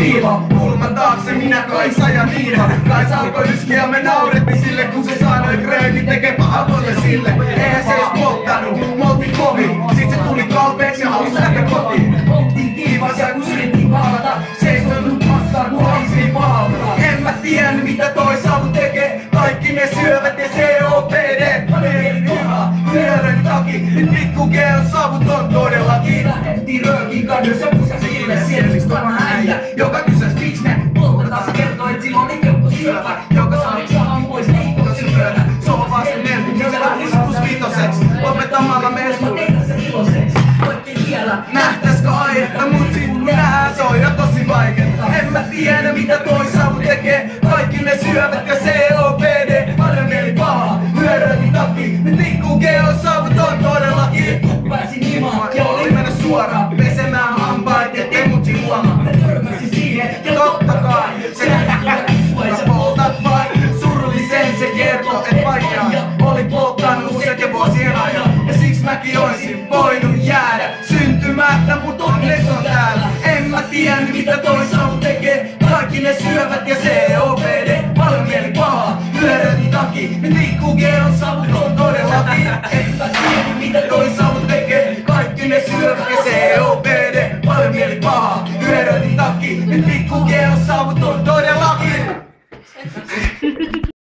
viiva. Kulman taakse minä Kaisa ja Niina. Kaisa alkoi yskiä, me naurettiin sille, kun se sanoi Gröni tekee paha mulle sille. Eihän se edes polttanut, me oltiin kovin. Sit se tuli kalpeeksi ja halusi lähteä kotiin. Oltiin kiivaisia kun yritin palata. Se ei soinut maksaa kun haistiin pahalta. En mä tiennyt mitä toi savu tekee. Kaikki ne syövät ja COPD. Paneelin hyvä, pyörän taki. Nyt pikku G on savuton todellakin. Lähettiin röökin kadossa pusa sille. Siellis vanha äijä, joka kysäs miksi me poltetaan. Se kertoo et silloin oli helppo syöpä. Joka saanut saman pois liikkoisen myötä. Se on vaan se nervi, niin se lähtis plus viitoseks. Lopettamalla mees mä tehdä sen iloseks. Voittiin vielä nähtäisikö aihetta, mut sit kun nähdään se on jo tosi vaikeeta. En mä tiedä mitä toi savu tekee. Kaikki ne syövät ja COPD. Paljon mieli paha, hyödöitin takki. Nyt pikku G on savuton todellakin. Pääsin himaan ja olin mennä suoraan pesemään hampaat, ettei mut si huomaa. Mä törmäsin siihen ja totta kai se sä poltat vain. Surullisen se kertoo, et vaikeaa oli polttanut useiden vuosien ajan. Ja siksi mäkin oisin voinut jäädä syntymättä, mut onneksi on täällä. En mä tiennyt mitä toi savu tekee. Kaikki ne syövät ja COPD. Paljon mieli paha, hyödöitin taki. Nyt pikku G on savuton todellakin. En mä tiennyt mitä